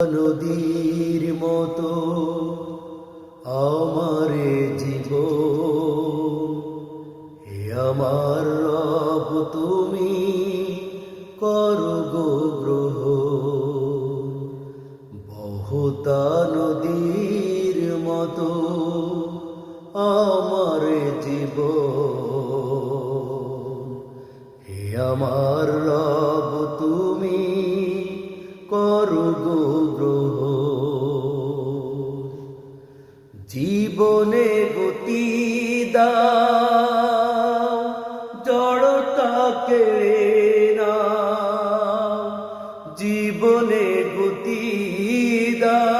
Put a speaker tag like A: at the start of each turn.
A: নদীর মতো আমারে জীবন, হে আমার রব তুমি করো গো গ্রহণ। বহুতা নদীর মতো আমারে জীবন, হে আমার রব তুমি করো গো গ্রহণ। জীবনে গতি দাও, জড়তা কেড়ে নাও, জীবনে গতি দাও,